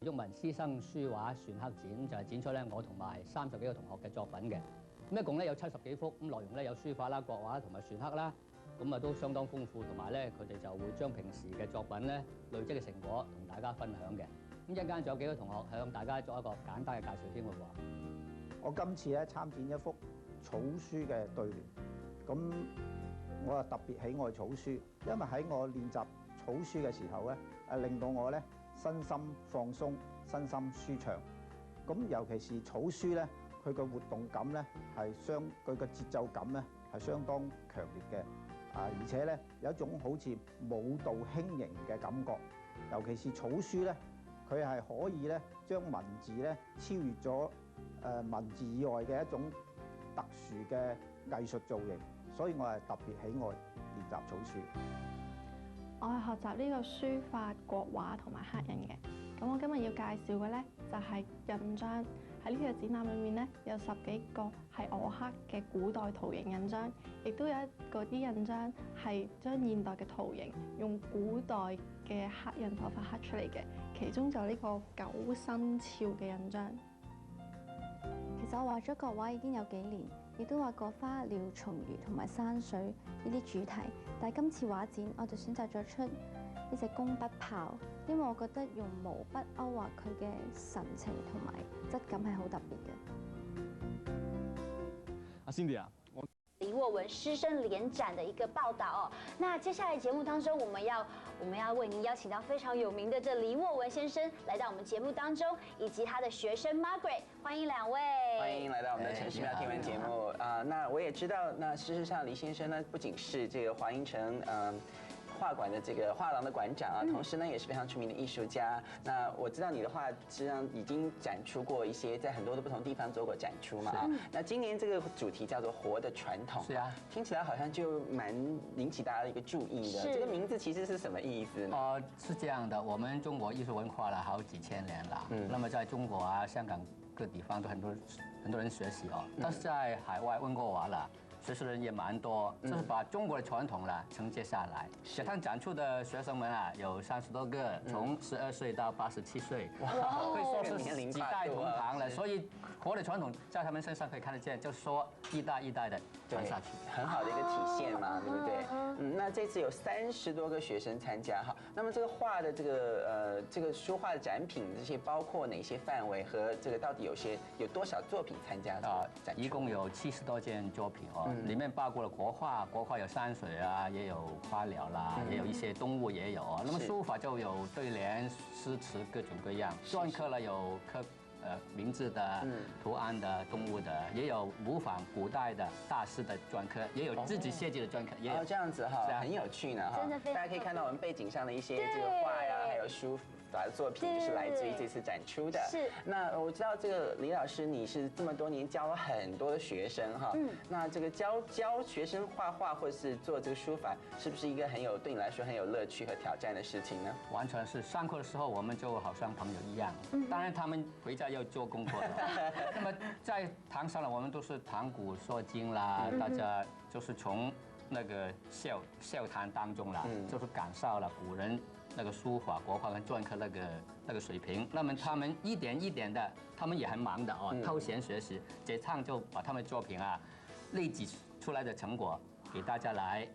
毓民師生書畫篆刻展就係展出咧我同埋30幾個同學嘅作品嘅，咁一共咧有70幾幅，咁內容咧有書法啦、國畫同埋篆刻啦，咁啊都相當豐富，同埋咧佢哋就會將平時嘅作品咧累積嘅成果同大家分享嘅。咁一陣間仲有幾個同學向大家作一個簡單嘅介紹添喎。我今次咧參展一幅草書嘅對聯，咁我啊特別喜愛草書，因為喺我練習草書嘅時候咧，令到我咧身心放鬆、身心舒暢。咁尤其是草書咧，佢個活動感咧係佢個節奏感咧係相當強烈嘅，而且咧有一種好似舞蹈輕盈嘅感覺。尤其是草書咧，佢係可以咧將文字咧超越咗文字以外嘅一種特殊嘅藝術造型，所以我係特別喜愛練習草書。我係學習呢個書法、國畫同埋刻印嘅。咁我今日要介紹嘅咧就係印章。喺呢個展覽裏面咧，有10幾個係我刻嘅古代圖形印章，亦都有啲印章係將現代嘅圖形用古代嘅刻印手法刻出嚟嘅。其中就呢個九生肖嘅印章。其實我畫咗國畫已經有幾年，亦都畫過花鳥蟲魚同埋山水呢啲主題，但係今次畫展我就選擇咗出呢隻工筆豹，因為我覺得用毛筆勾畫佢嘅神情同埋質感係好特別嘅。阿 Cindy 啊，李沃文师生联展的一个报道哦。那接下来节目当中，我们要为您邀请到非常有名的这李沃文先生来到我们节目当中，以及他的学生 Margaret， 欢迎2位。欢迎来到我们的城市妙听闻节目啊。那我也知道，那事实上李先生呢，不仅是这个华阴城画馆的这个画廊的馆长啊，同时呢也是非常出名的艺术家。那我知道你的画实际上已经展出过一些，在很多的不同地方做过展出嘛啊。那今年这个主题叫做“活的传统”，是啊，听起来好像就蛮引起大家的一个注意的。这个名字其实是什么意思呢？是这样的，我们中国艺术文化了好几千年了，那么在中国啊、香港各地方都很多人学习哦，但是在海外温哥华了。学习的人也蛮多，就是把中国的传统啦承接下来。这趟展出的学生们啊，有30多个，从12岁到87岁，可以说是几代同堂了。所以活的传统在他们身上可以看得见，就是说一代一代的传下去，很好的一个体现嘛，对不对？那这次有30多个学生参加哈。那么这个画的这个书画的展品，这些包括哪些范围和这个到底有多少作品参加啊？一共有70多件作品哦。里面包括了国画有山水啊，也有花鸟啦，也有一些动物也有。那么书法就有对联、诗词各种各样。篆刻呢有刻名字的、图案的、动物的，也有模仿古代的大师的篆刻，也有自己设计的篆刻，也有这样子哈，很有趣呢哈。真的非常，大家可以看到我们背景上的一些这个画呀，还有书法的作品，就是来自于这次展出的。是。那我知道这个李老师，你是这么多年教了很多的学生哈。那这个教学生画画或者是做这个书法，是不是一个对你来说很有乐趣和挑战的事情呢？完全是。上课的时候我们就好像朋友一样，当然他们回家要做功课的。那么在堂上呢，我们都是谈古说今啦，大家就是从那个笑谈当中啦，就是感受了古人那个书法、国画跟篆刻那个水平。那么他们一点一点的，他们也很忙的哦，偷闲学习。这趟就把他们作品啊累积出来的成果给大家来。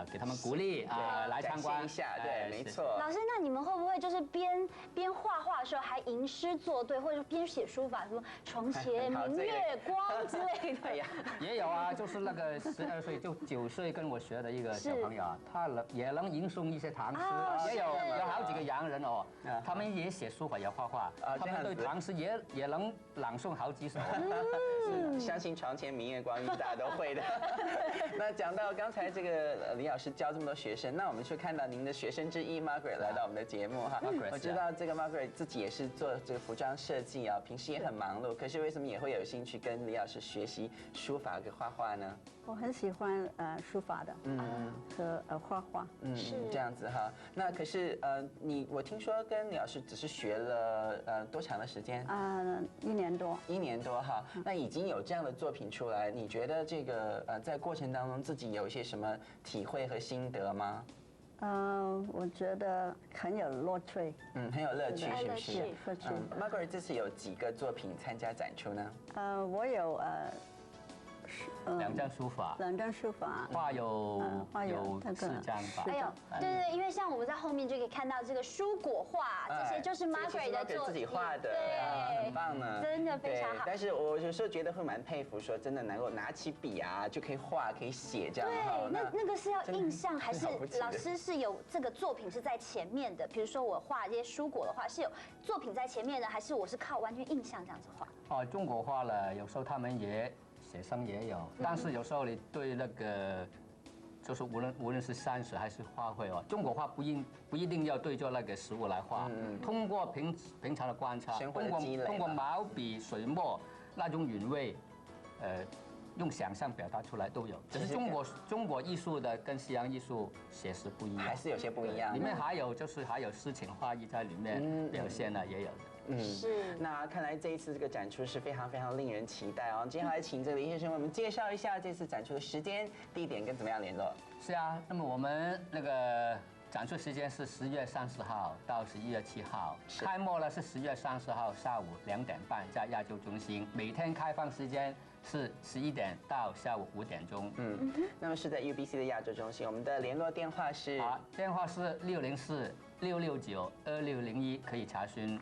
给他们鼓励来参观一下，对，没错。老师，那你们会不会就是边画画的时候还吟诗作对，或者边写书法，什么床前明月光之类的？也有啊，就是那个12岁就9岁跟我学的一个小朋友啊，他也能吟诵一些唐诗，也有好几个洋人哦，他们也写书法也画画，他们对唐诗也能朗诵好几首。相信床前明月光，大家都会的。那讲到刚才这个李老师教这么多学生，那我们就看到您的学生之一 Margaret 来到我们的节目哈。我知道这个 Margaret 自己也是做这个服装设计啊，平时也很忙碌，可是为什么也会有兴趣跟李老师学习书法跟画画呢？我很喜欢书法的，和画画，是这样子哈。那可是我听说跟李老师只是学了多长的时间？1年多。1年多哈。那已经有这样的作品出来，你觉得这个在过程当中自己有一些什么体会和心得吗？我觉得很有乐趣。很有乐趣，是不是？乐趣。Margaret 这次有几个作品参加展出呢？我有2张书法，2张书法，画有4张吧。哎呦，对，因为像我们在后面就可以看到这个蔬果画，这些就是 Margaret 的作自己画的，对，很棒呢，真的非常好。但是我有时候觉得会蛮佩服，说真的能够拿起笔啊就可以画，可以写这样。对，那个是要印象，还是老师是有这个作品是在前面的？比如说我画这些蔬果的话，是有作品在前面的，还是我是靠完全印象这样子画？中国画了，有时候他们学生也有，但是有时候你对那个，就是无论是山水还是花卉中国画不一定要对着那个食物来画，通过平常的观察，通过毛笔、水墨那种韵味，用想象表达出来都有。只是中国艺术的跟西洋艺术写实不一样，还是有些不一样。里面还有诗情画意在里面表现了，也有的。是。那看来这一次这个展出是非常非常令人期待哦。接下来请这个李先生为我们介绍一下这次展出的时间、地点跟怎么样联络。是啊，那么我们那个展出时间是10月30号到11月7号，开幕呢是10月30号下午2点半在亚洲中心，每天开放时间是11点到下午5点钟。那么是在 UBC 的亚洲中心，我们的联络电话是？电话是604-669-2601，可以查询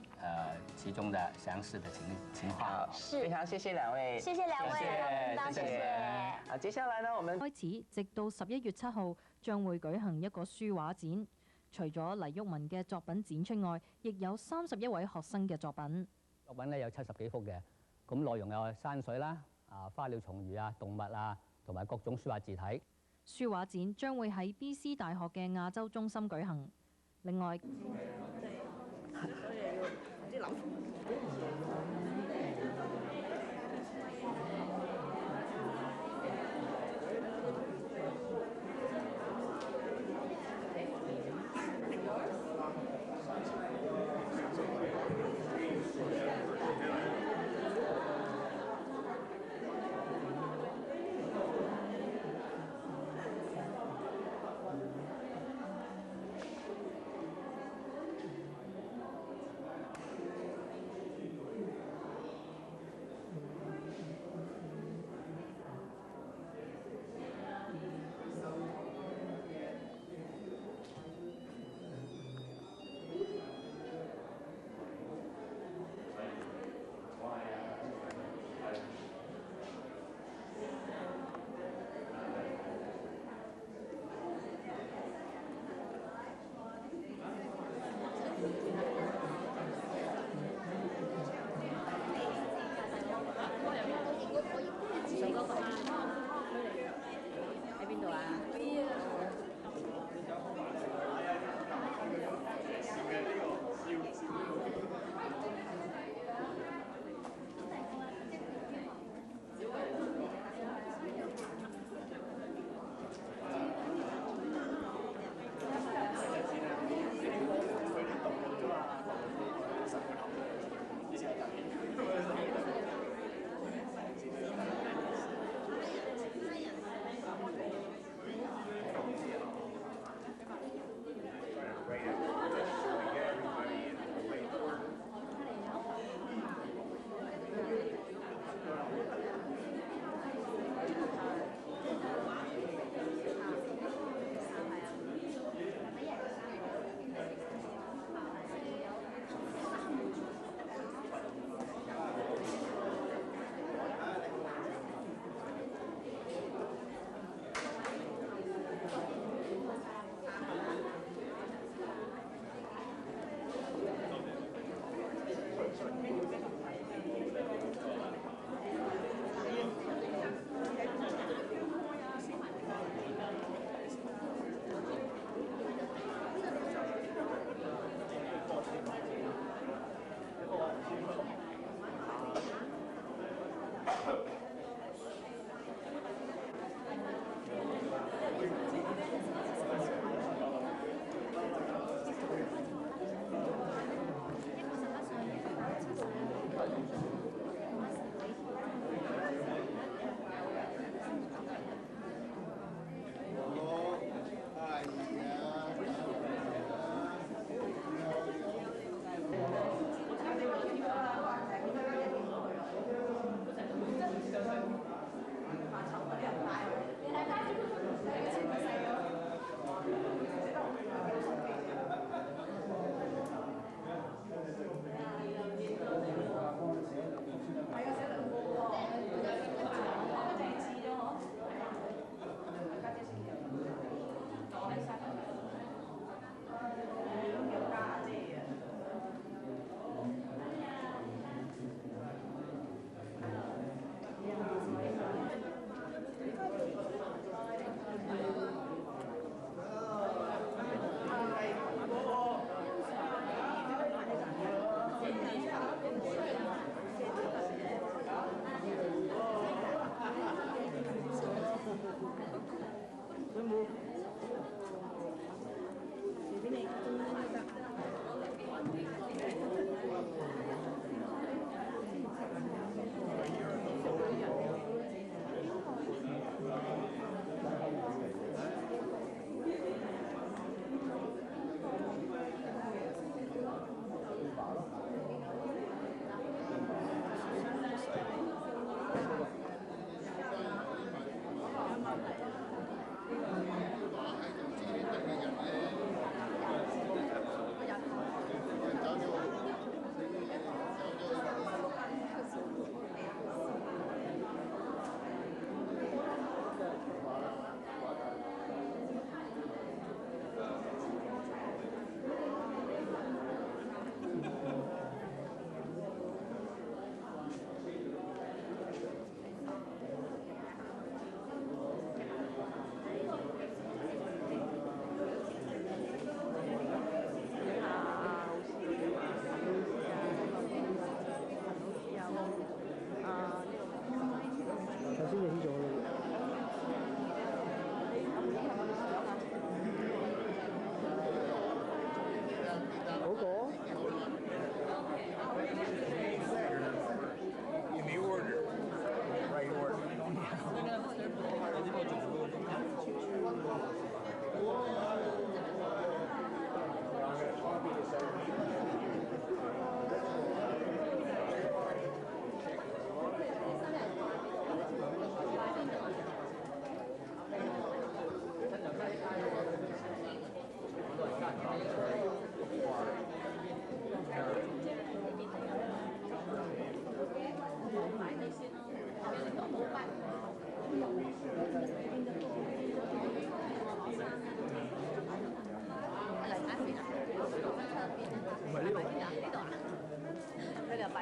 其中的详细的情况。是，非常谢谢2位，谢谢2位，谢谢。好，接下來呢，我們開始，直到11月7號將會舉行一個書畫展。除咗黎旭文嘅作品展出外，亦有31位學生嘅作品。作品咧有70幾幅嘅，咁內容有山水啦、花鳥蟲魚啊、動物啊，同埋各種書畫字體。書畫展將會喺 BC 大學嘅亞洲中心舉行。另外，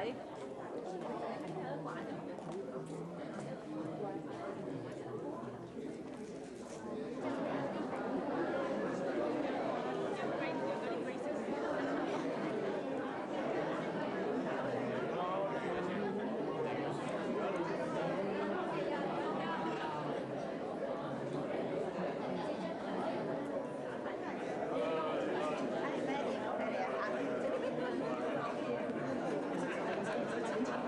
位。Thank you.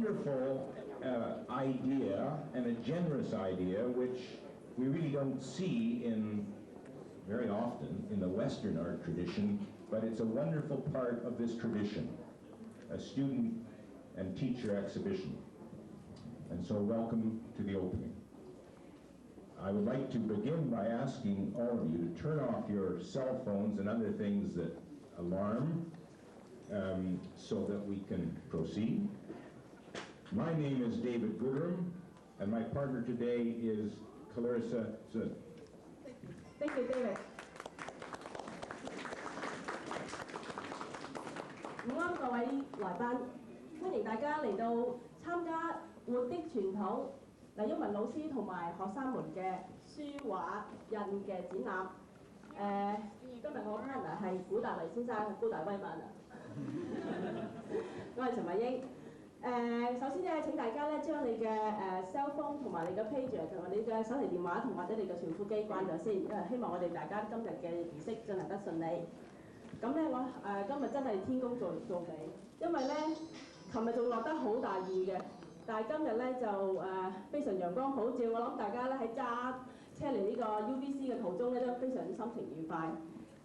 wonderful idea and a generous idea, which we really don't see very often in the Western art tradition, but it's a wonderful part of this tradition, a student and teacher exhibition. And so welcome to the opening. I would like to begin by asking all of you to turn off your cell phones and other things that alarm, so that we can proceed. My name is David Goodrum, and my partner today is Clarissa Zun. Thank you, David. 午安各位來賓，歡迎大家嚟到參加活的傳統黎旭文老師同埋學生們嘅書畫印嘅展覽。今日我 partner 係古達黎先生，高大威猛啊！我係陳慧英。首先咧，請大家咧將你嘅cell phone 同埋你嘅 pager 同埋你嘅手提電話同或者你嘅傳呼機關咗先，因為希望我哋大家今日嘅儀式進行得順利。咁咧，我今日真係天公造地，因為咧，琴日仲落得好大雨嘅，但係今日咧就非常陽光普照，我諗大家咧喺揸車嚟呢個 UBC 嘅途中咧都非常之心情愉快。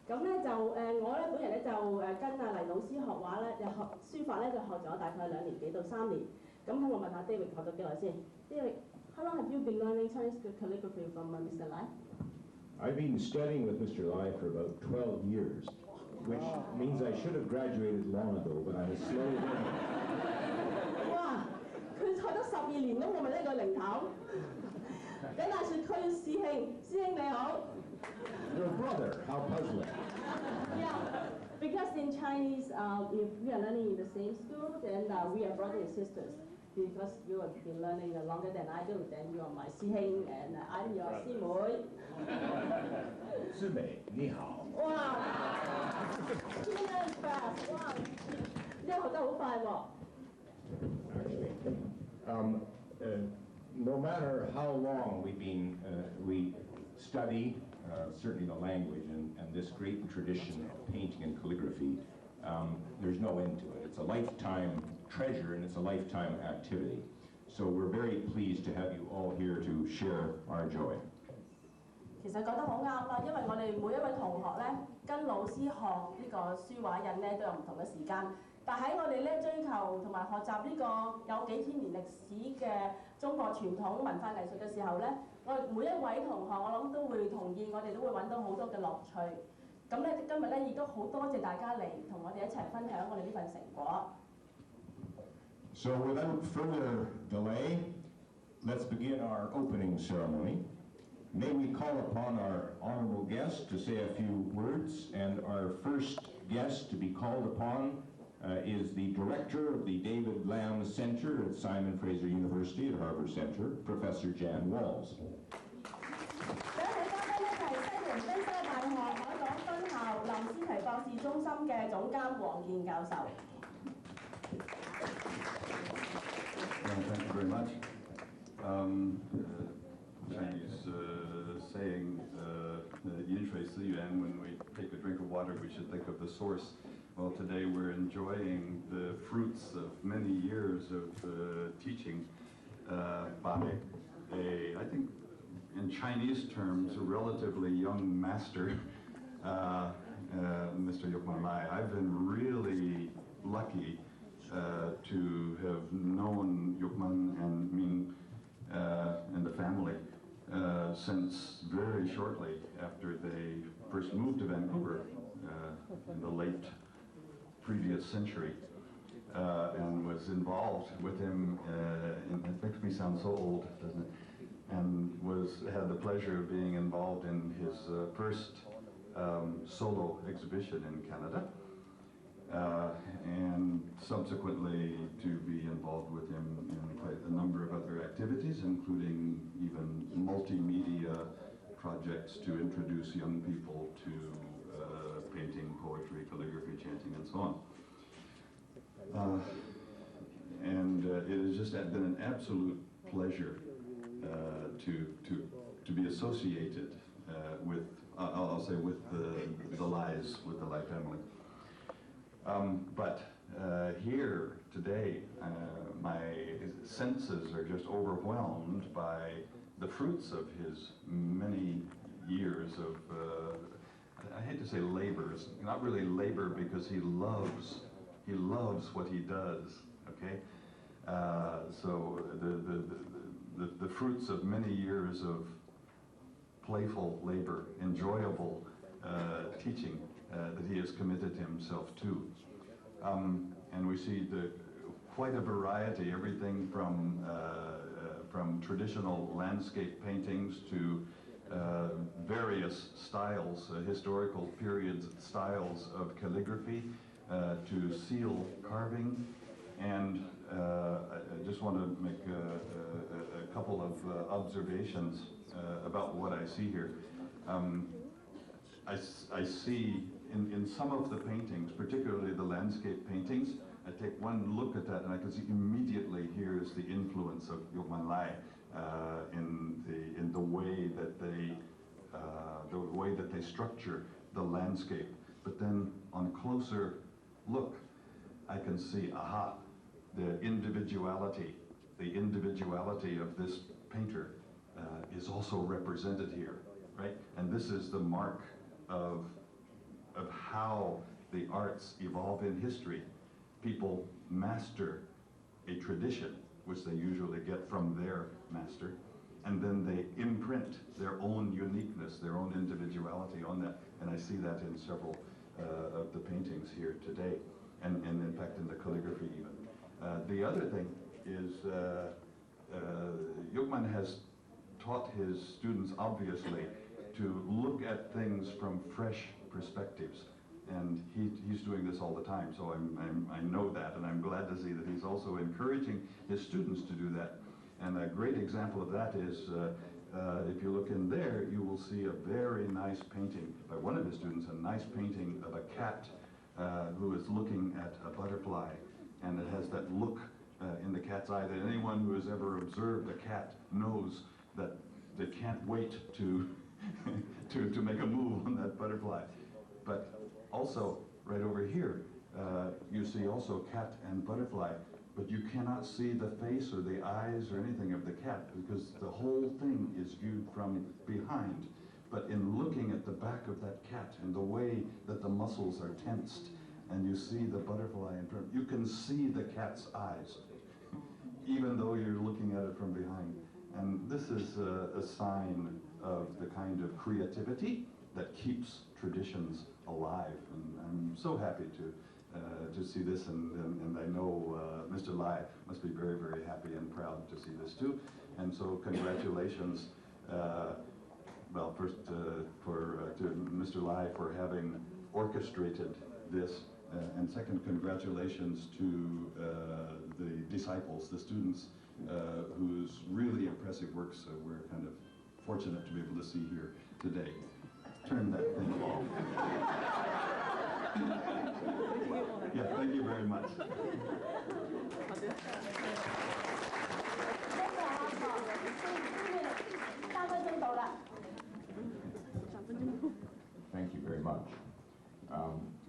咁咧就我咧本人咧就跟阿黎老師學畫咧，就學書法咧就學咗大概2年幾到3年。咁我問下 David 學咗幾耐先 ？David，how long have you been learning Chinese calligraphy from Mr. Lai? I've been studying with Mr. Lai for about 12 years, which means I should have graduated long ago, but I'm a slow learner. 哇！佢學咗12年都冇問呢個零頭。咁但係佢師兄你好。Your brother, how puzzling. Yeah, because in Chinese, if we are learning in the same school, then we are brothers and sisters. Because you have been learning longer than I do, then you are my 師兄 and I'm your 師妹。師妹，你好。哇 ！Really fast， 哇！呢個學得好快喎。Actually, no matter how long we study. Certainly the language and this great tradition of painting and calligraphy, there's no end to it. It's a lifetime treasure and it's a lifetime activity. So we're very pleased to have you all here to share our joy. 其實講得好啱啦，因為我哋每一位同學咧，跟老師學呢個書畫印咧都有唔同嘅時間。但喺我哋咧追求同埋學習呢個有幾千年歷史嘅中國傳統文化藝術嘅時候咧，我哋每一位同學我諗都會同意，我哋都會揾到好多嘅樂趣。咁咧今日咧亦都好多謝大家嚟同我哋一齊分享我哋呢份成果。So without further delay, let's begin our opening ceremony. May we call upon our honorable guest to say a few words, and our first guest to be called upon is the director of the David Lam Center at Simon Fraser University at Harbour Center, Professor Jan Walls. 第一位嘉賓咧就係西門菲沙大學海港分校林思琪博士中心嘅總監黃健教授。Thank you very much. Chinese saying, 饮水思源, when we take a drink of water, we should think of the source. Well, today we're enjoying the fruits of many years of teaching by I think in Chinese terms, a relatively young master, Mr. Yukman Lai. I've been really lucky to have known Yukman and Ming and the family since very shortly after they first moved to Vancouver in the late previous century, and was involved with him, it makes me sound so old, doesn't it? And had the pleasure of being involved in his first solo exhibition in Canada, and subsequently to be involved with him in quite a number of other activities, including even multimedia projects to introduce young people to painting, poetry, calligraphy, chanting, and so on. And it has just been an absolute pleasure to be associated with, I'll say, with the Lais, with the Lai family. But here today, my senses are just overwhelmed by the fruits of his many years of, I hate to say labors, not really labor because he loves what he does, okay? So the fruits of many years of playful labor, enjoyable teaching that he has committed himself to. And we see quite a variety, everything from traditional landscape paintings to various styles, historical periods styles of calligraphy, to seal carving. And I just want to make a couple of observations about what I see here. I see in some of the paintings, particularly the landscape paintings, I take one look at that and I can see immediately here's the influence of Yukman Lai in the way that they structure the landscape. But then on closer look, I can see, aha, the individuality of this painter is also represented here, right? And this is the mark of how the arts evolve in history. People master a tradition, which they usually get from their master, and then they imprint their own uniqueness, their own individuality on that. And I see that in several of the paintings here today, and in fact in the calligraphy even. The other thing is Yukman has taught his students, obviously, to look at things from fresh perspectives. And he's doing this all the time, so I know that, and I'm glad to see that he's also encouraging his students to do that. And a great example of that is, if you look in there, you will see a very nice painting by one of his students, a nice painting of a cat who is looking at a butterfly, and it has that look in the cat's eye that anyone who has ever observed a cat knows that they can't wait to to make a move on that butterfly. But also, right over here, you see also cat and butterfly, but you cannot see the face or the eyes or anything of the cat because the whole thing is viewed from behind. But in looking at the back of that cat and the way that the muscles are tensed, and you see the butterfly in front, you can see the cat's eyes, even though you're looking at it from behind. And this is a sign of the kind of creativity that keeps traditions alive. And I'm so happy to see this, and I know Mr. Lai must be very, very happy and proud to see this too. And so congratulations, well, first to Mr. Lai for having orchestrated this, and second, congratulations to the disciples, the students, whose really impressive works we're kind of fortunate to be able to see here today. Turn that thing off. Yeah, thank you very much. Thank you very much.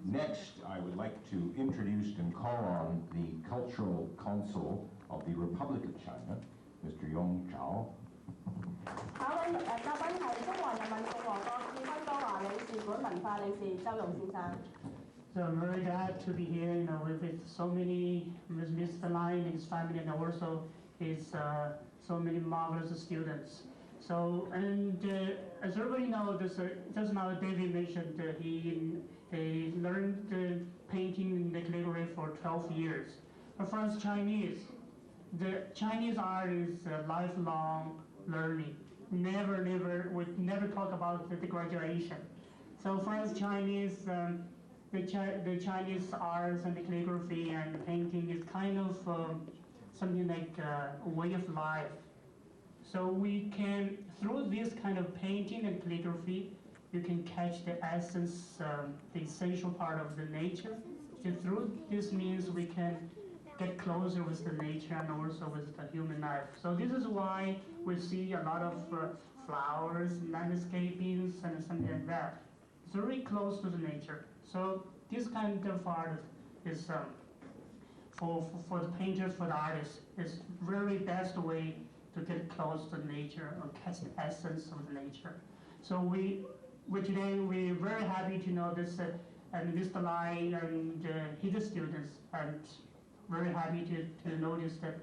Next, I would like to introduce and call on the Cultural Council of the Republic of China, Mr. Yong Zhao. 下一位嘉賓係中華人民共和國駐溫哥華領事館文化理事周勇先生。So I'm very glad to be here, with so many, with Mr. Lai and his family, and also his so many marvelous students. So, and as everybody knows, just now David mentioned he learned painting and calligraphy for 12 years. But for us Chinese, the Chinese art is lifelong learning. We never talk about the graduation. So for us Chinese, the Chinese arts and the calligraphy and painting is kind of something like a way of life. So we can, through this kind of painting and calligraphy, you can catch the essence, the essential part of the nature. And through this means we can get closer with the nature and also with the human life. So this is why we see a lot of flowers, landscapings, and something like that. It's very close to the nature. So this kind of art is for the painters, for the artists, is very best way to get close to nature or catch the essence of the nature. So today we're very happy to know this and Mr. Lai and his students, and very happy to notice that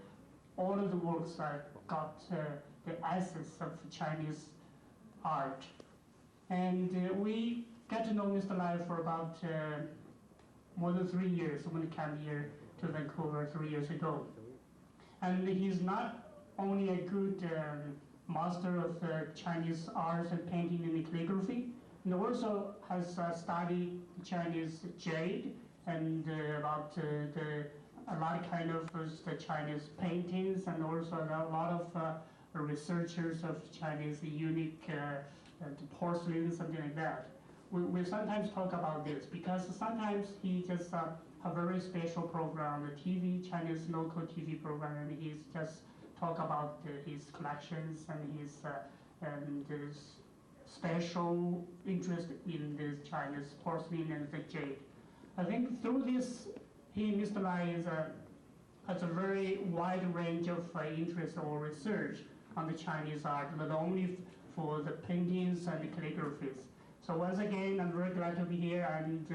all of the works got the essence of Chinese art. And we got to know Mr. Lai for about more than 3 years when he came here to Vancouver 3 years ago. And he's not only a good master of Chinese arts and painting and calligraphy, and also has studied Chinese jade and about a lot of kind of the Chinese paintings, and also a lot of researchers of Chinese unique porcelain, something like that. We sometimes talk about this because sometimes he just a very special program, the TV, Chinese local TV program, and he's just talk about his collections and his special interest in the Chinese porcelain and the jade. I think through this, Mr. Lai has a very wide range of interest or research on the Chinese art, not only for the paintings and the calligraphies. So once again, I'm very glad to be here and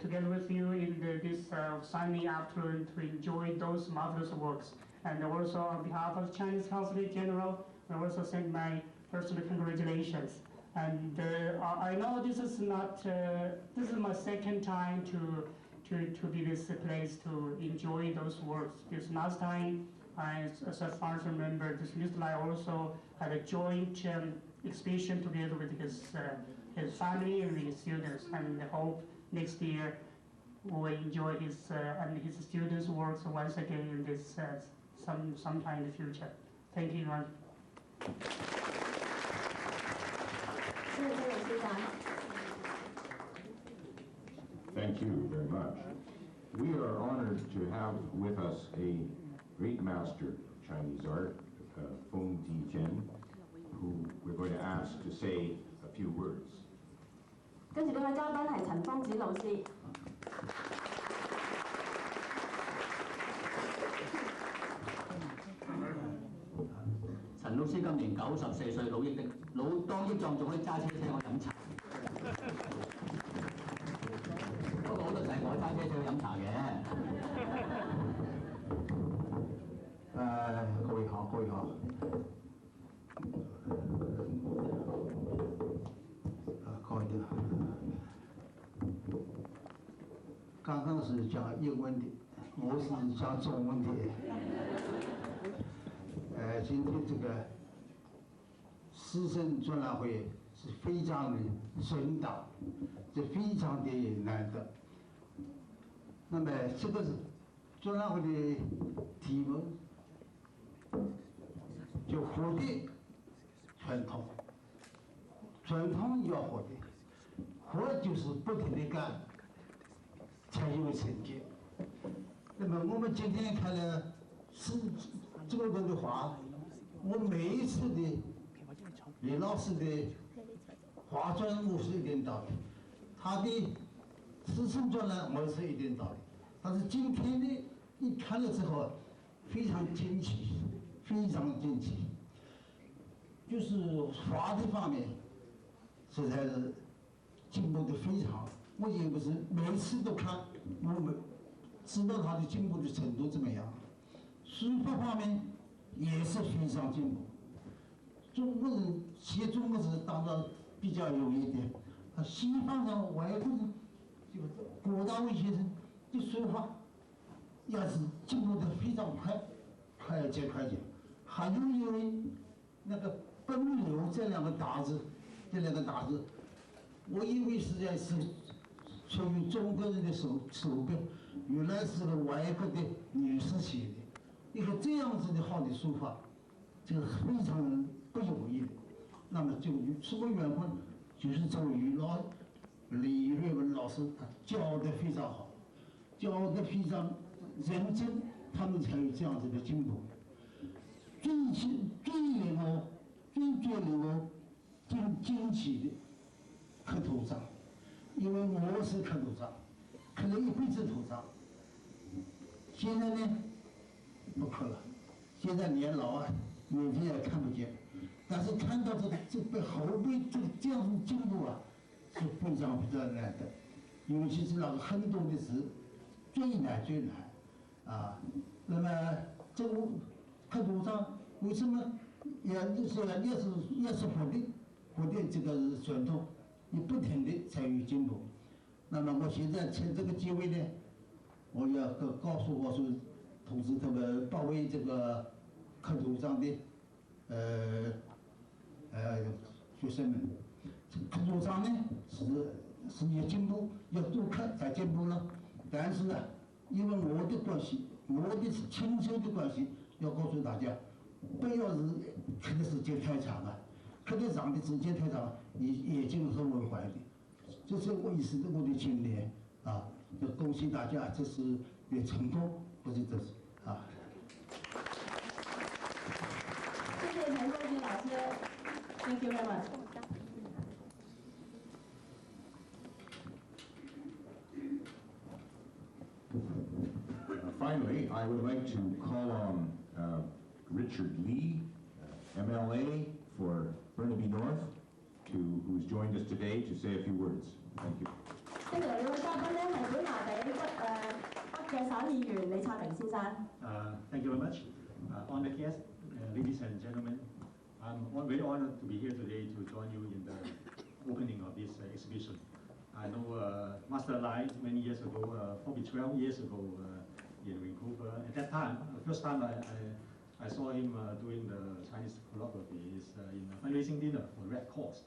together with you in this sunny afternoon to enjoy those marvelous works. And also on behalf of Chinese Consulate General, I also send my personal congratulations. And I know this is not, this is my second time to be this place to enjoy those works. This last time, as far as I remember, this Mr. Lai also had a joint exhibition together with his family and his students, and I hope next year we'll enjoy his and his students' works once again in this sometime in the future. Thank you, everyone. Thank you very much. We are honored to have with us a great master of Chinese art, Feng Di-Jen, who we're going to ask to say a few words. 跟住呢位嘉賓係陳方子老師。陳老師今年94歲，老當益壯，仲可以揸車請我飲茶。不過好多時係我揸車請佢飲茶嘅。各位好，各位好。高一点。刚刚是讲英文的，我是讲中文的。今天这个师生专栏会是非常的盛大，这非常的难得。那么这个专栏会的题目就活的传统，传统要活的，活就是不停的干，才有成绩。那么我们今天看了这么多的画，我每一次的李老师的画专我是一点道理，他的师生专栏我是一点道理，但是今天的一看了之后，非常惊奇，非常惊奇，就是画的方面，实在是进步的非常。我也不是每次都看，我们知道他的进步的程度怎么样。书法方面也是非常进步。中国人写中国字当然比较有一点，西方上外国人，这个郭大卫先生的书法也是进步的非常快，快捷。还有因为那个本流这两个大字，我以为实在是出于中国人的手笔，原来是个外国的女士写的。一个这样子的好的书法，这个非常不容易的。那么就什么缘故？就是周李瑞文老师他教的非常好，教的非常认真，他们才有这样子的进步。最令我惊奇的刻图章，因为我是刻图章，刻了一辈子图章。现在呢不可了，现在年老啊，眼睛也看不见，但是看到这个后辈这样子进步啊，是非常难的，尤其是那个很多的字最难啊。那么这个课堂上为什么也是活的这个传统，你不停的参与进步。那么我现在趁这个机会呢，我要告诉同志他们包围这个课堂上的学生们，课堂上呢是有进步，要多课才进步了。但是呢，因为我的关系，我的亲戚的关系，要告诉大家，不要是课的时间太长了，课的上的时间太长，眼睛是会坏的。这是我也是我的经验啊，就恭喜大家，这是也成功，不是这是啊。谢谢陈光军老师 ，Thank you very much。Finally, I would like to call on Richard Lee, MLA for Burnaby North, who's joined us today to say a few words. Thank you. 跟住兩位嘉賓咧係本來第北嘅省議員李察明先生。Thank you very much. Honored guests, ladies and gentlemen, I'm very honored to be here today to join you in the opening of this exhibition. I know Master Lai many years ago, probably 12 years ago in Vancouver. At that time, the first time I saw him doing the Chinese choreography is in a fundraising dinner for Red Cross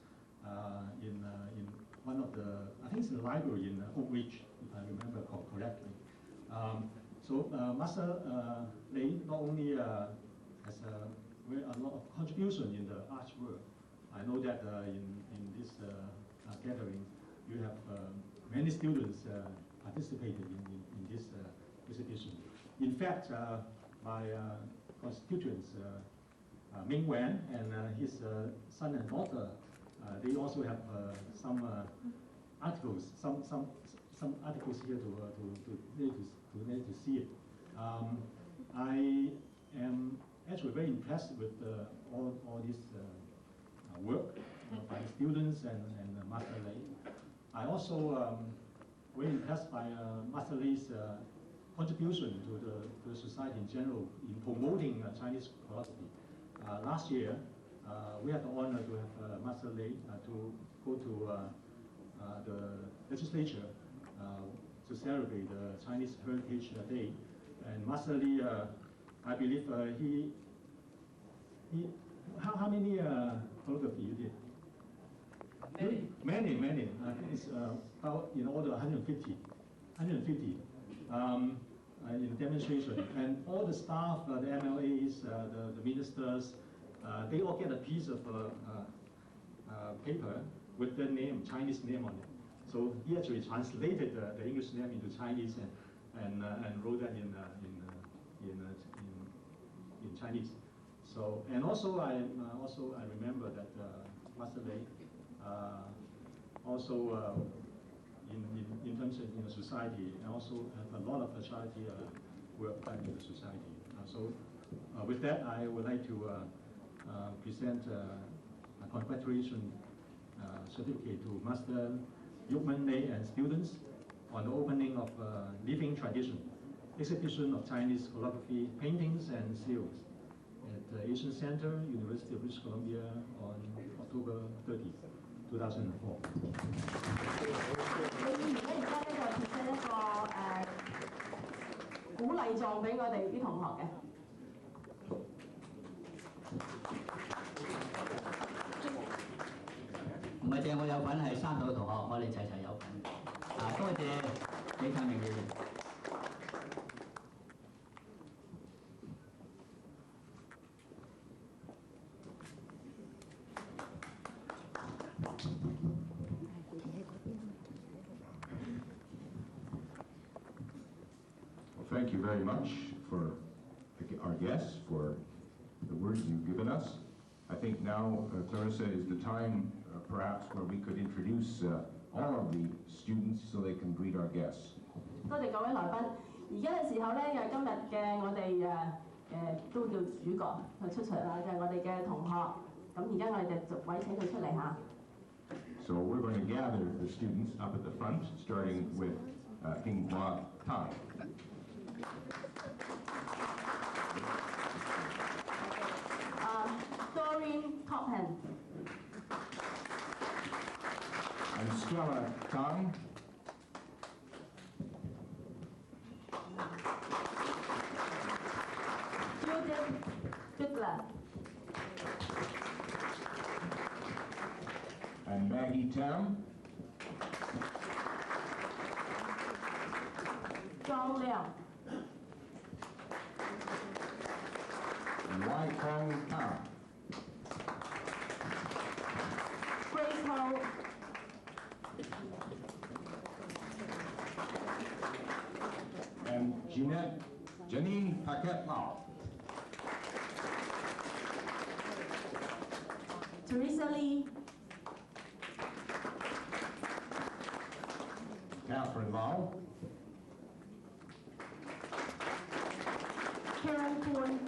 in one of the, I think it's the library in Oak Ridge, if I remember correctly. Master Lei not only has a lot of contribution in the arts world. I know that in this gathering, you have many students participated in this exhibition. In fact, my constituents, Ming Wen and his son and daughter, they also have some articles, some articles here to see it. I am actually very impressed with all this work by students and Master Lei. I also very impressed by Master Lei's contribution to the society in general in promoting Chinese philosophy. Last year, we had the honor to have Master Lei to go to the legislature to celebrate the Chinese Heritage Day. And Master Lei, I believe how many choreography you did? Many. I think it's about in order 150 in demonstration. And all the staff, the MLAs, the ministers, they all get a piece of paper with their name, Chinese name on it. So he actually translated the English name into Chinese and wrote that in Chinese. So, and also I remember that Master Lei also in terms of society, and also have a lot of charity work done in the society. With that, I would like to present a congratulation certificate to Master Yukman Lei and students on the opening of Living Tradition exhibition of Chinese choreography, paintings and seals at the Asian Center, University of British Columbia on October 30, 2004. 鼓勵狀俾我哋啲同學嘅。唔係淨係我有份，係3組同學，我哋齊有份。多謝李太明議員。Thank you very much for our guests, for the words you've given us. I think now, Clarissa, is the time perhaps where we could introduce all of the students so they can greet our guests. 多謝各位來賓。而家嘅時候咧，今日嘅我哋都叫主角佢出場啦，就係我哋嘅同學。咁而家我哋就逐位請佢出嚟嚇。So we're going to gather the students up at the front, starting with King Hua Tang. Doreen Topham. And Stella Tang. Judith Bittler. And Maggie Tam. John Liang. And Wai Kong Tang. Grace Ho. And Janine Paquette Lau. Teresa Lee. Catherine Lau. Karen Kuhn.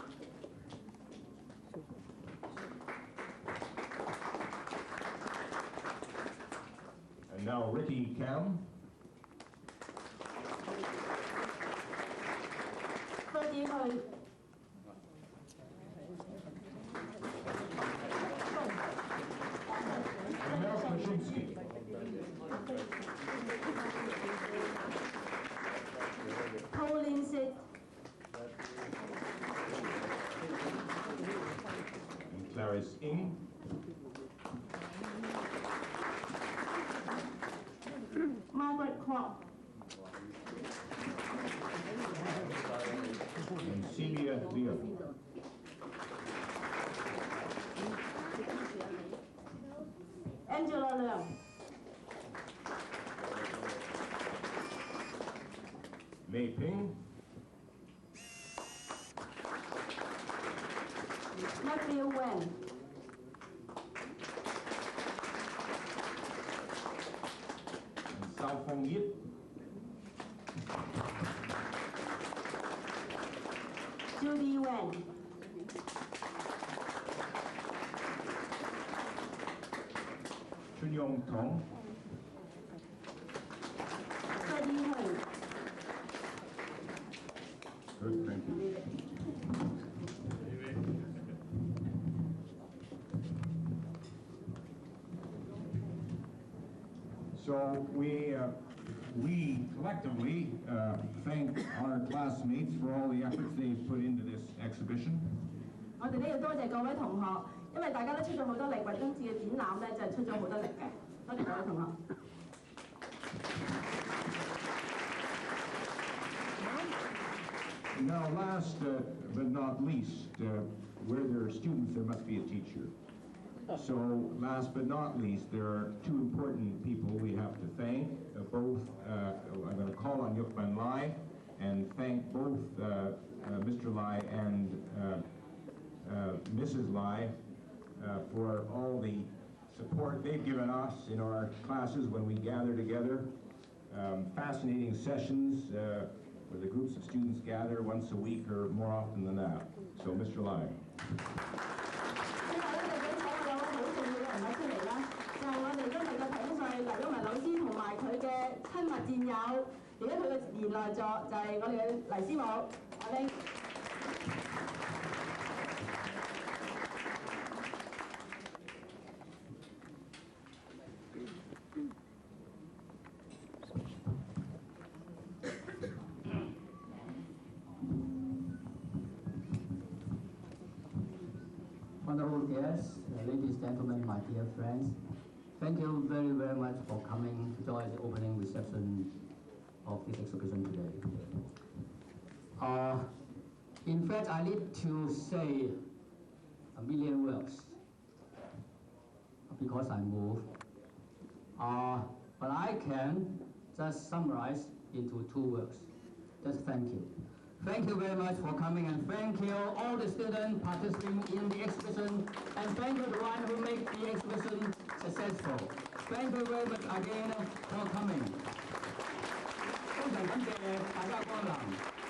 And now Ricky Kam. Freddie Hui. Mel Plashinsky. Pauline Sid. And Clarice Ng. Margaret Kwok. And Celia Leo. Angela Leung. Mei Ping. Matthew Wen. And Sao Fong Yip. Judy Wen. Chun Yong Tong. Freddie Hui. Good, thank you. So we collectively thank our classmates for all the efforts they've put into this exhibition. 我哋都要多謝各位同學，因為大家都出咗好多力，為今次嘅展覽咧就係出咗好多力嘅。多謝各位同學。Now, last but not least, where there are students, there must be a teacher. So, last but not least, there are two important people we have to thank. Both, I'm going to call on Yukman Lai and thank both Mr. Lai and Mrs. Lai for all the support they've given us in our classes when we gather together. Fascinating sessions where the groups of students gather once a week or more often than that. So, Mr. Lai. 就係我哋今日嘅統帥黎旭文老師同埋佢嘅親密戰友，而家佢嘅賢內助就係我哋嘅黎師母阿玲。Honorable guests, ladies, gentlemen, my dear friends, thank you very, very much for coming to join the opening reception of this exhibition today. In fact, I need to say a million words because I moved. But I can just summarize into 2 words. Just thank you. Thank you very much for coming, and thank you all the students participating in the exhibition, and thank you the one who make the exhibition successful. Thank you very much again for coming. 非常感謝大家光臨。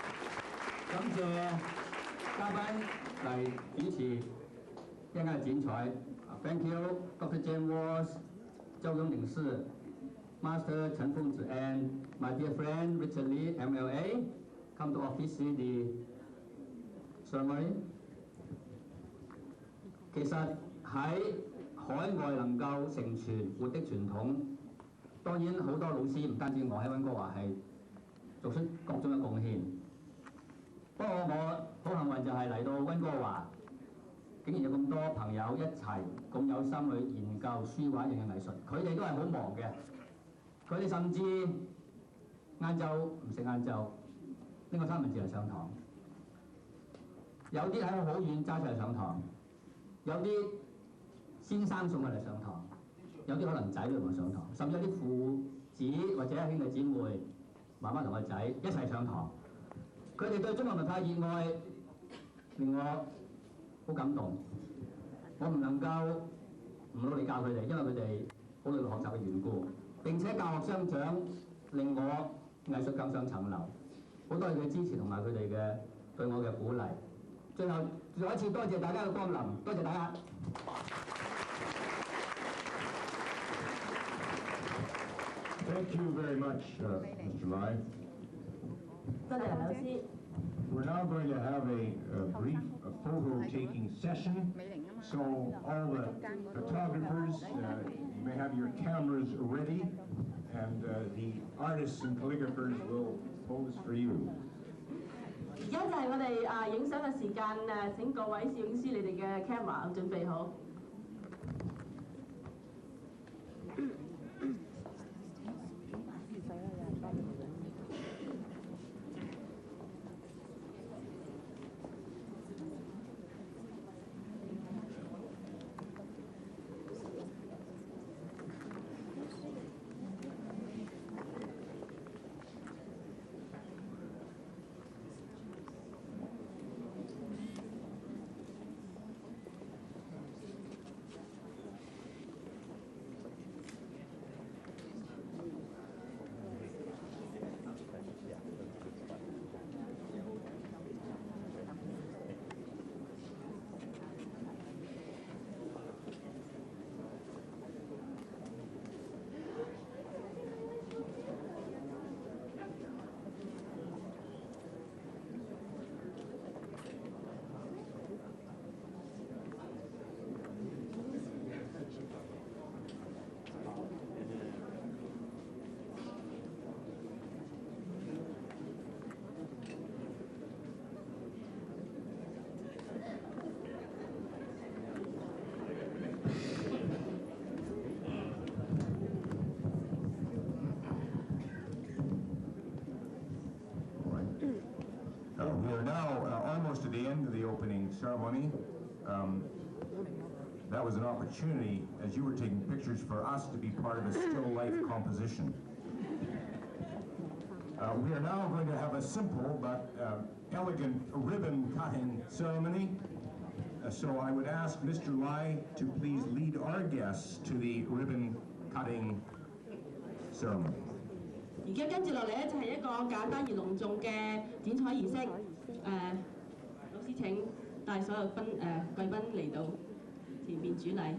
感謝嘉賓嚟主持一陣間嘅剪彩。Thank you, Dr. James Walsh, 周永寧士 Master 陳鳳子 and my dear friend Richard Lee, MLA, come to office see the ceremony. 其實喺海外能夠承傳活的傳統，當然好多老師唔單止我喺溫哥華係做出各種嘅貢獻。不過我好幸運就係嚟到溫哥華，竟然有咁多朋友一齊咁有心去研究書畫影像藝術。佢哋都係好忙嘅，佢哋甚至晏晝唔食晏晝，拎個三文治嚟上堂。有啲喺好遠揸出嚟上堂，有啲先生送佢嚟上堂，有啲可能仔都同佢上堂，甚至有啲父子或者兄弟姊妹，媽媽同個仔一齊上堂。佢哋對中國文化熱愛令我好感動。我唔能夠唔努力教佢哋，因為佢哋好努力學習嘅緣故。並且教學相長，令我藝術更上層樓。好多謝佢支持同埋佢哋嘅對我嘅鼓勵。最後再一次多謝大家嘅光臨，多謝大家。Thank you very much, Mr. Lai. 多謝老師。We're now going to have a brief photo-taking session. So all the photographers, you may have your cameras ready, and the artists and calligraphers will pose for you. 而家就係我哋影相嘅時間，請各位攝影師你哋嘅 camera 準備好。We are now almost at the end of the opening ceremony. That was an opportunity, as you were taking pictures, for us to be part of a still life composition. We are now going to have a simple but elegant ribbon cutting ceremony. So I would ask Mr. Lai to please lead our guests to the ribbon cutting ceremony. 而家跟住落嚟咧，就係一個簡單而隆重嘅剪彩儀式。老師請帶所有貴賓嚟到前面主禮。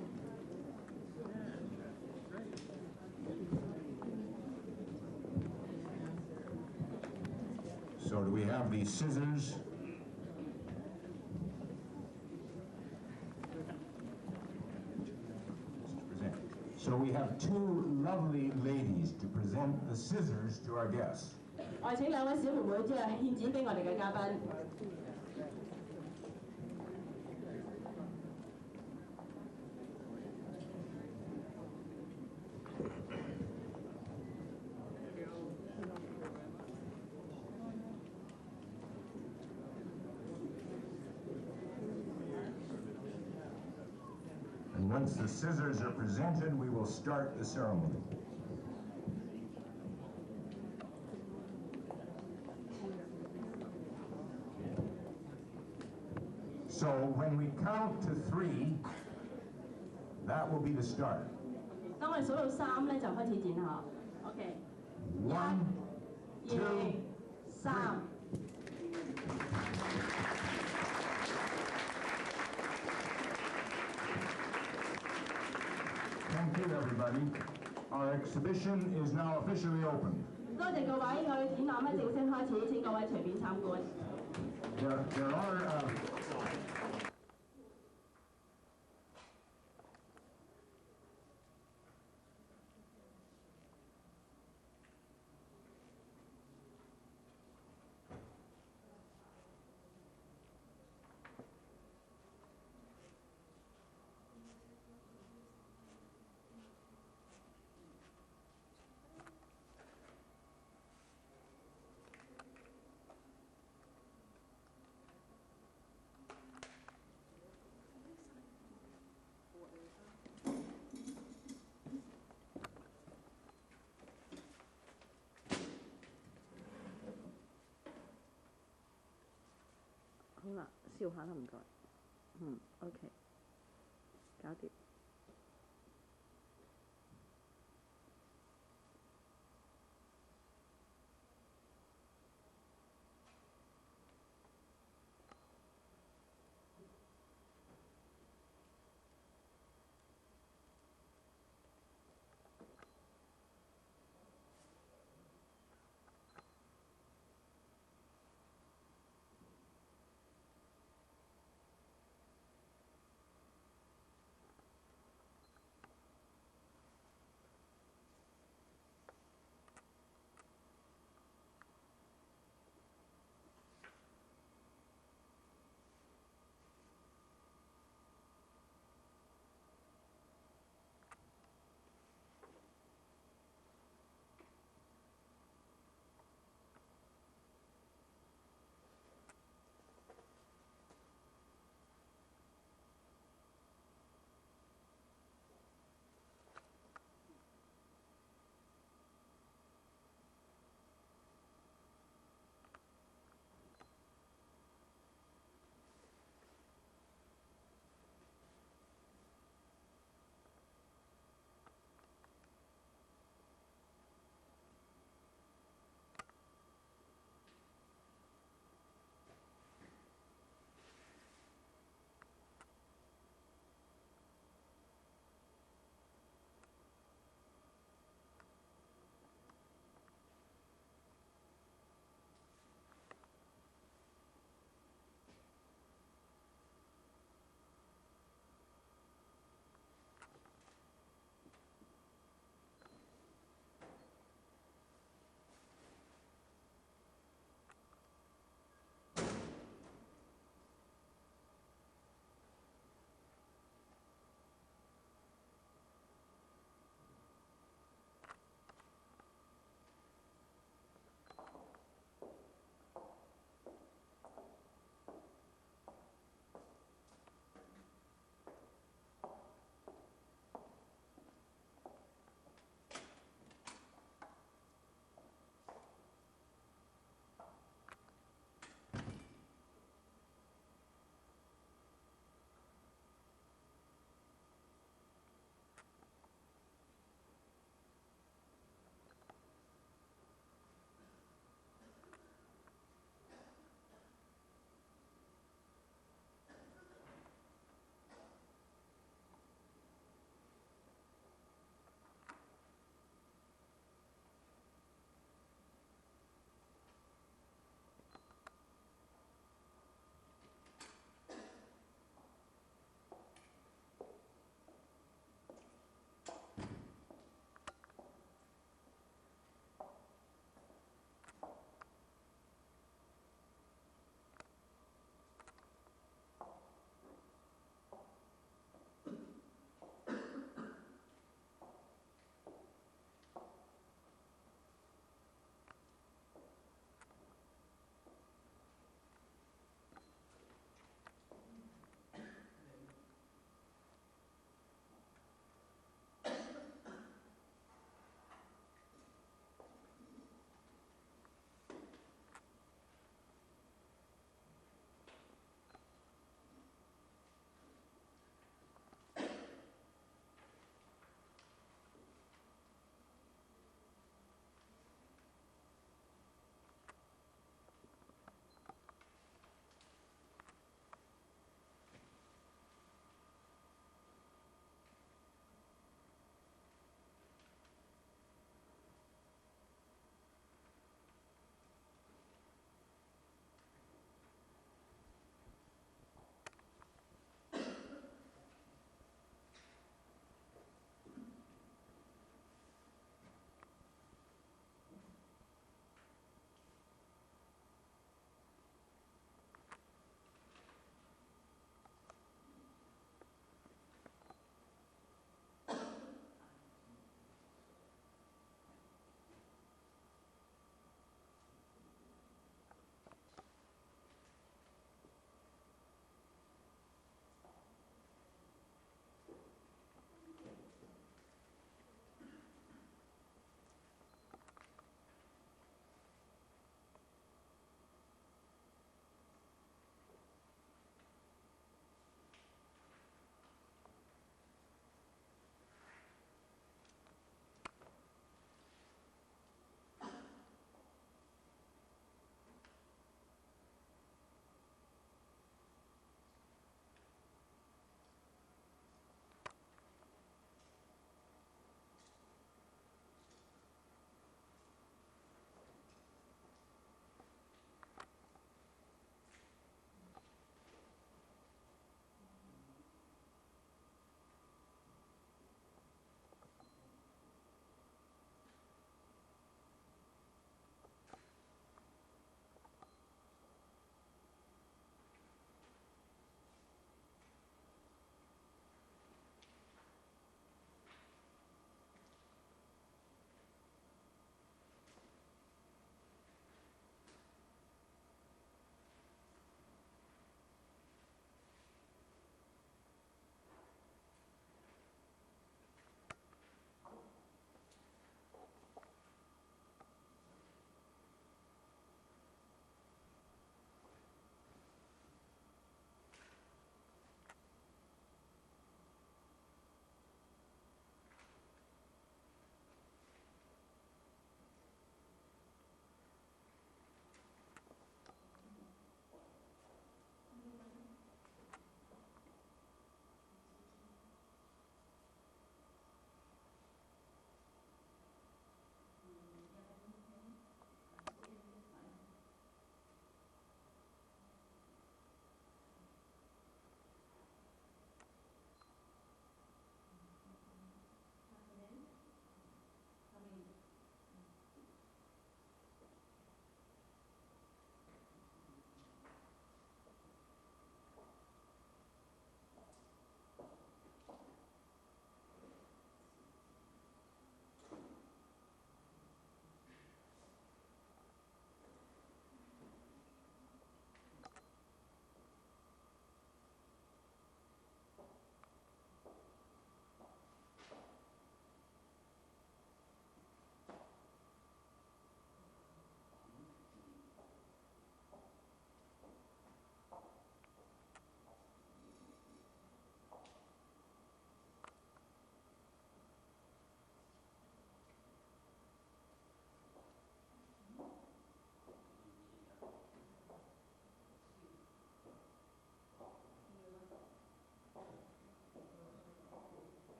So do we have the scissors? So we have two lovely ladies to present the scissors to our guests. 我請兩位小妹妹即係獻剪俾我哋嘅嘉賓。And once the scissors are presented, we will start the ceremony. So when we count to 3, that will be the start. 當我哋數到3咧，就開始剪下。OK。1、2、3。Thank you, everybody. Our exhibition is now officially open. 多謝各位，我哋展覽咧正式開始，請各位隨便參觀。There are好啦，笑下啦，唔該。OK，搞掂。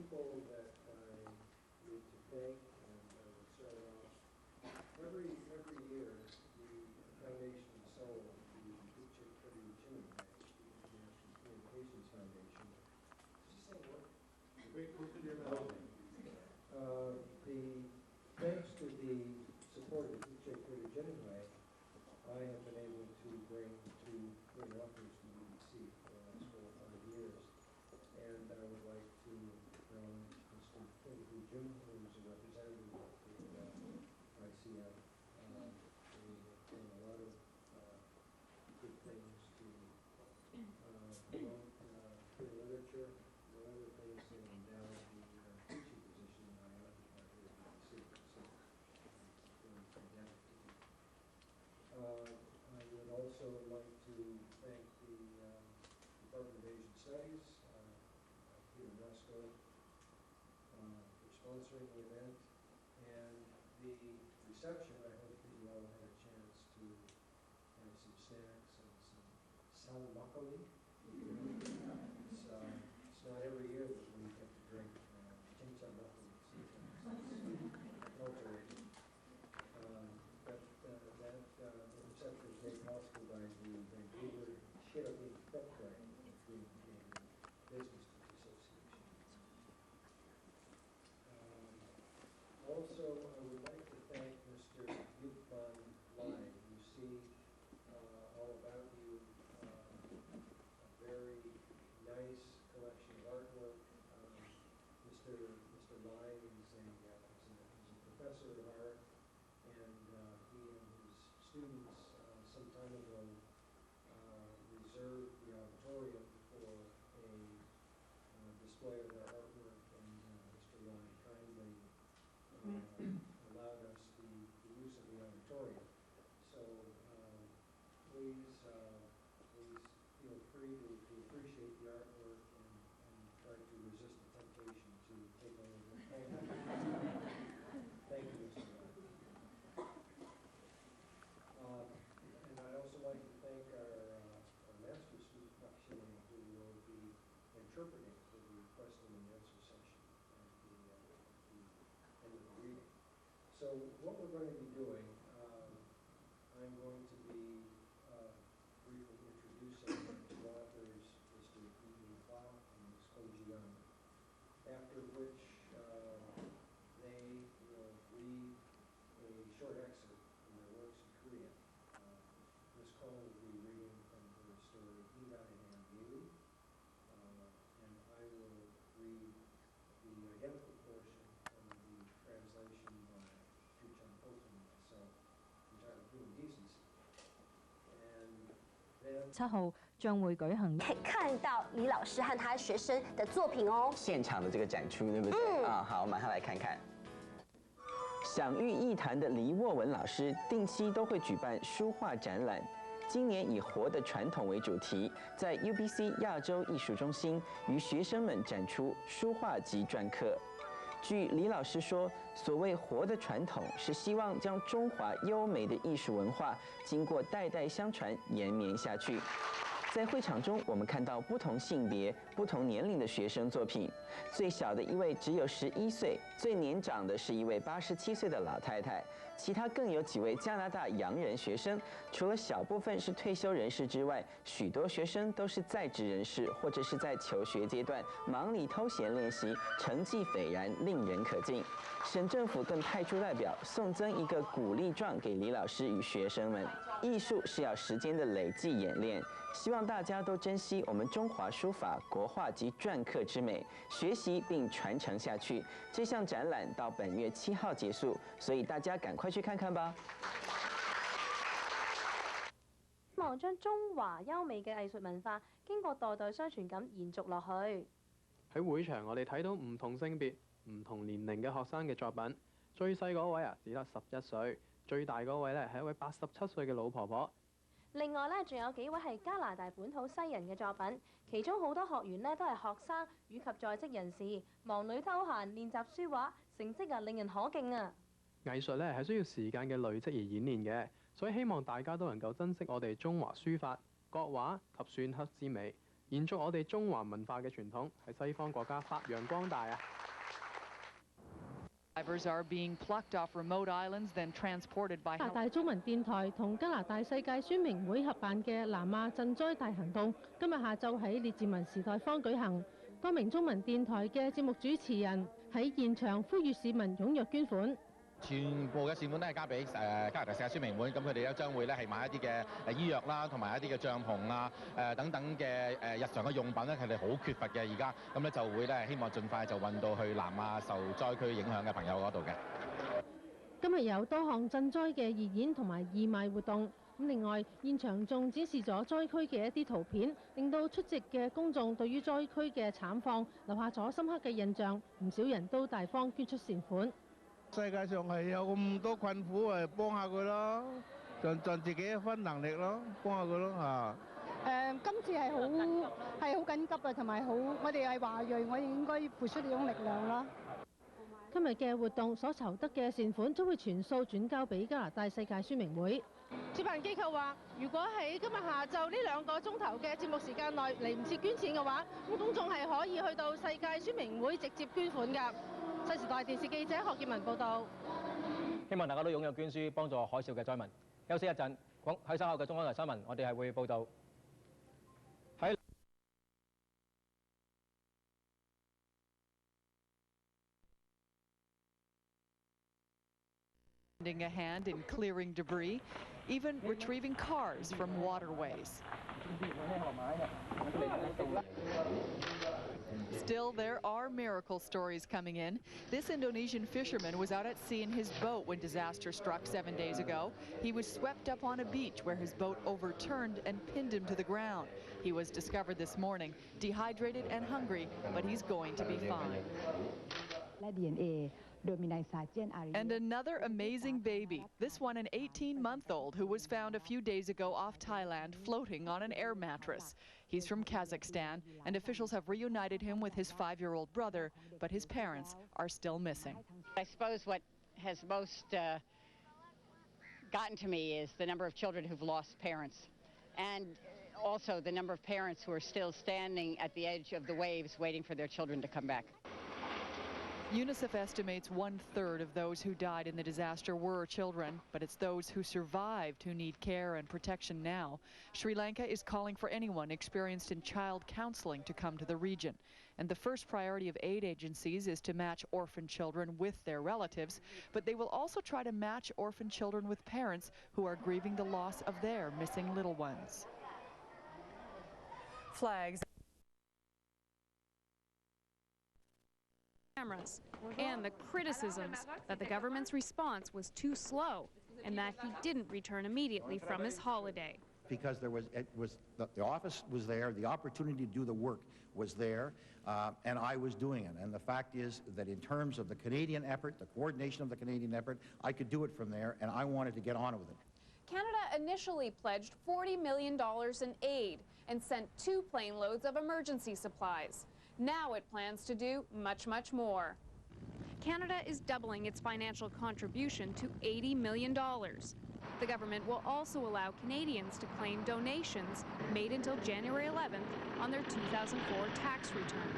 people that I need to thank, and I would start off. Every year, the foundation sold the Uche Kuri Jiminai, the International Communications Foundation. Just say what? Wait, close to your mouth. Thanks to the support of Uche Kuri Jiminai, I have been able to bring 2 great authors to the BBC for the last 4 or 5 years. And I would like to Mr. Hu Jun, who is a representative of the ICF. They have done a lot of good things to promote queer literature, and other things that endow the teaching position that I occupy here at the BBC. So it's really fantastic. I would also like to thank the Department of Asian Studies, Peter Rusko, for sponsoring the event, and the reception. I hope that you all had a chance to have some snacks and some salamakali. It's not every year that we get to drink chimchamakali. It's culturally. But the reception is made possible by the Vancouver Shirley Fetway Green Canadian Business Association. Also, I would like to thank Mr. Yukban Lai. You see all about you a very nice collection of artwork. Mr. Lai is a professor of art, and he and his students some time ago reserved the auditorium for a display of their artwork, and Mr. Lai kindly allowed us the use of the auditorium. So please feel free to appreciate the artwork and try to resist the temptation to take over the podium. Thank you, Mr. Lai. And I'd also like to thank our master student, Pak Shilling, who will be interpreting for the question and answer session at the end of the reading. So what we're going to be doing, I'm going to be briefly introducing the 2 authors, Mr. Yi Hua and Ms. Ko Ji-young, after which they will read a short excerpt from their works in Korean. Ms. Ko will be reading from her story, Ida and You, and I will read the identical portion from the translation by Chu-Chan Fulton and myself, entitled Human Decency. And then 7號將會舉行。可以看到李老师和他学生的作品哦。现场的这个展出，对不对？好，马上来看看。享誉艺坛的黎沃文老师定期都会举办书画展览，今年以“活的传统”为主题，在 UBC 亚洲艺术中心与学生们展出书画及篆刻。据李老师说，所谓“活的传统”是希望将中华优美的艺术文化经过代代相传延绵下去。在会场中，我们看到不同性别、不同年龄的学生作品。最小的一位只有11岁，最年长的是一位87岁的老太太。其他更有几位加拿大洋人学生，除了小部分是退休人士之外，许多学生都是在职人士或者是在求学阶段忙里偷闲练习，成绩斐然，令人可敬。省政府更派出代表送赠一个鼓励状给李老师与学生们。艺术是要时间的累计演练，希望大家都珍惜我们中华书法、国画及篆刻之美，学习并传承下去。这项展览到本月7号结束，所以大家赶快去看看吧。希望將中華優美嘅藝術文化經過代代相傳咁延續落去。喺會場，我哋睇到唔同性別、唔同年齡嘅學生嘅作品。最細嗰位啊，只得11歲；最大嗰位咧係一位87歲嘅老婆婆。另外咧，仲有幾位係加拿大本土西人嘅作品，其中好多學員咧都係學生以及在職人士，忙裏偷閒練習書畫，成績令人可敬啊！藝術咧係需要時間嘅累積而演練嘅，所以希望大家都能夠珍惜我哋中華書法、國畫及篆刻之美，延續我哋中華文化嘅傳統，喺西方國家發揚光大啊！ Survivors are being plucked off remote islands, then transported by. 加拿大中文電台同加拿大世界宣明會合辦嘅南亞賑災大行動，今日下晝喺列治文時代坊舉行。多名中文電台嘅節目主持人喺現場呼籲市民踴躍捐款。 全部嘅善款都係交俾加拿大世界宣明會，咁佢哋咧將會咧係買一啲嘅醫藥啦，同埋一啲嘅帳篷啊、等等嘅日常嘅用品咧，佢哋好缺乏嘅而家，咁咧就會咧希望盡快就運到去南亞受災區影響嘅朋友嗰度嘅。今日有多項賑災嘅義演同埋義賣活動，咁另外現場仲展示咗災區嘅一啲圖片，令到出席嘅公眾對於災區嘅慘況留下咗深刻嘅印象，唔少人都大方捐出善款。 世界上係有咁多困苦，誒幫下佢咯，盡自己一分能力咯，幫下佢咯嚇。今次係好緊急啊，同埋我哋係華裔，我哋應該付出呢種力量啦。今日嘅活動所籌得嘅善款將會全數轉交俾加拿大世界宣明會。主辦機構話，如果喺今日下晝呢2個鐘頭嘅節目時間內嚟唔切捐錢嘅話，咁公眾係可以去到世界宣明會直接捐款㗎。 新時代電視記者何建文報道。希望大家都踴躍捐書，幫助海嘯嘅災民。休息一陣，喺稍後嘅中港台新聞，我哋係會報導。喺 lending a hand in clearing debris, even retrieving cars from waterways. Still, there are miracle stories coming in. This Indonesian fisherman was out at sea in his boat when disaster struck 7 days ago. He was swept up on a beach where his boat overturned and pinned him to the ground. He was discovered this morning, dehydrated and hungry, but he's going to be fine. And another amazing baby, this one an 18-month-old who was found a few days ago off Thailand floating on an air mattress. He's from Kazakhstan, and officials have reunited him with his 5-year-old brother, but his parents are still missing. I suppose what has most gotten to me is the number of children who've lost parents, and also the number of parents who are still standing at the edge of the waves waiting for their children to come back. UNICEF estimates 1/3 of those who died in the disaster were children, but it's those who survived who need care and protection now. Sri Lanka is calling for anyone experienced in child counseling to come to the region. And the first priority of aid agencies is to match orphan children with their relatives, but they will also try to match orphan children with parents who are grieving the loss of their missing little ones. Flags cameras and the criticisms that the government's response was too slow and that he didn't return immediately from his holiday. Because the office was there, the opportunity to do the work was there, and I was doing it. And the fact is that in terms of the Canadian effort, the coordination of the Canadian effort, I could do it from there, and I wanted to get on with it. Canada initially pledged $40 million in aid and sent 2 plane loads of emergency supplies. Now it plans to do much, much more. Canada is doubling its financial contribution to $80 million. The government will also allow Canadians to claim donations made until January 11th on their 2004 tax return.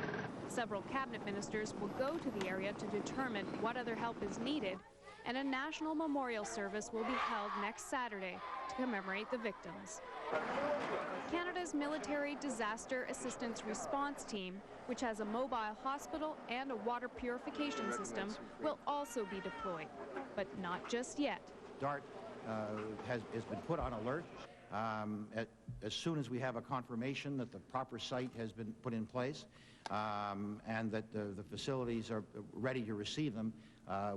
Several cabinet ministers will go to the area to determine what other help is needed, and a national memorial service will be held next Saturday to commemorate the victims. Canada's Military Disaster Assistance Response Team, which has a mobile hospital and a water purification system, will also be deployed, but not just yet. DART has been put on alert. As soon as we have a confirmation that the proper site has been put in place and that the facilities are ready to receive them,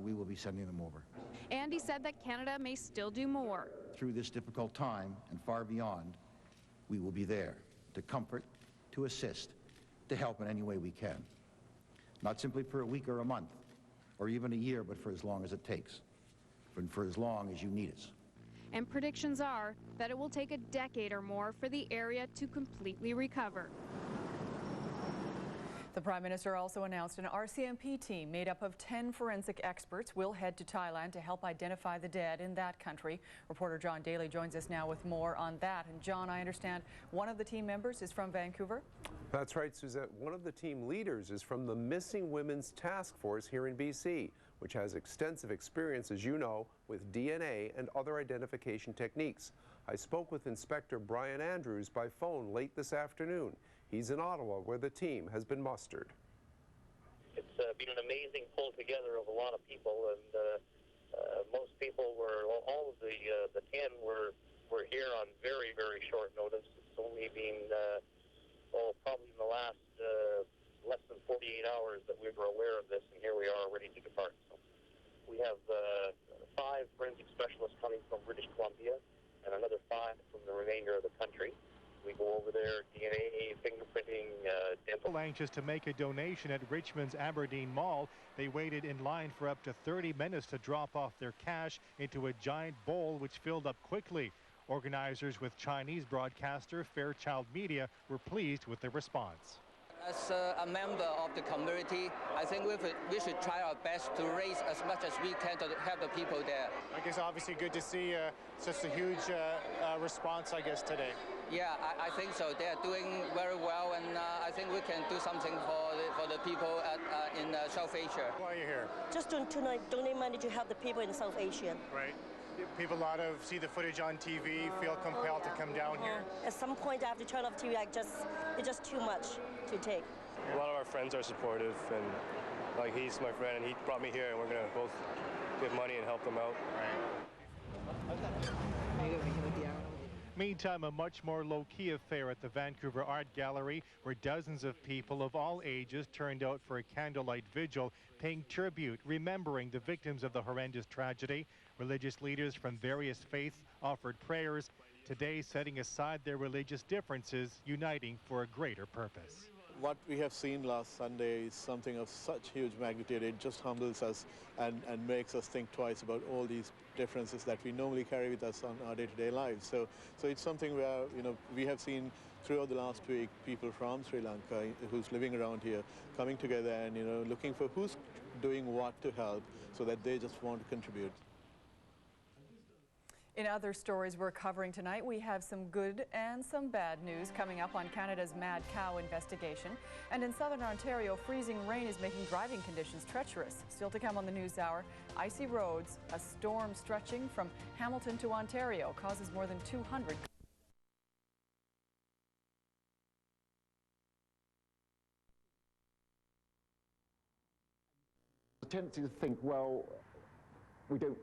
we will be sending them over. And he said that Canada may still do more. Through this difficult time and far beyond, we will be there to comfort, to assist, to help in any way we can. Not simply for a week or a month, or even a year, but for as long as it takes, for as long as you need us. And predictions are that it will take a decade or more for the area to completely recover. The The Prime Minister also announced an RCMP team made up of 10 forensic experts will head to Thailand to help identify the dead in that country. Reporter John Daly joins us now with more on that. And John, I understand one of the team members is from Vancouver? That's right, Suzette. One of the team leaders is from the Missing Women's Task Force here in BC, which has extensive experience, as you know, with DNA and other identification techniques. I spoke with Inspector Brian Andrews by phone late this afternoon. He's in Ottawa, where the team has been mustered. It's been an amazing pull together of a lot of people, and most people were, all of the 10 were here on very, very short notice. It's only been, probably in the last less than 48 hours that we were aware of this, and here we are ready to depart. So we have 5 forensic specialists coming from British Columbia and another 5 from the remainder of the country. We go over there, DNA, fingerprinting, dental. Anxious to make a donation at Richmond's Aberdeen Mall, they waited in line for up to 30 minutes to drop off their cash into a giant bowl which filled up quickly. Organizers with Chinese broadcaster Fairchild Media were pleased with the response. As a member of the community, I think we should try our best to raise as much as we can to help the people there. I guess obviously good to see such a huge response, I guess, today. Yeah, I think so. They are doing very well, and I think we can do something for the people in South Asia. Why are you here? Just to donate money to help the people in South Asia. Right. People see the footage on TV, feel compelled to come down here. At some point after turn off TV, it's just too much to take. A lot of our friends are supportive, and like he's my friend, and he brought me here, and we're gonna both give money and help them out. Meantime, a much more low-key affair at the Vancouver Art Gallery, where dozens of people of all ages turned out for a candlelight vigil, paying tribute, remembering the victims of the horrendous tragedy. Religious leaders from various faiths offered prayers, today setting aside their religious differences, uniting for a greater purpose. What we have seen last Sunday is something of such huge magnitude. It just humbles us and makes us think twice about all these differences that we normally carry with us on our day-to-day lives. So it's something where, we have seen throughout the last week people from Sri Lanka who's living around here coming together and, looking for who's doing what to help so that they just want to contribute. In other stories we're covering tonight, we have some good and some bad news coming up on Canada's mad cow investigation. And in southern Ontario, freezing rain is making driving conditions treacherous. Still to come on the News Hour, icy roads, a storm stretching from Hamilton to Ontario causes more than 200. Tempted to think, well, we don't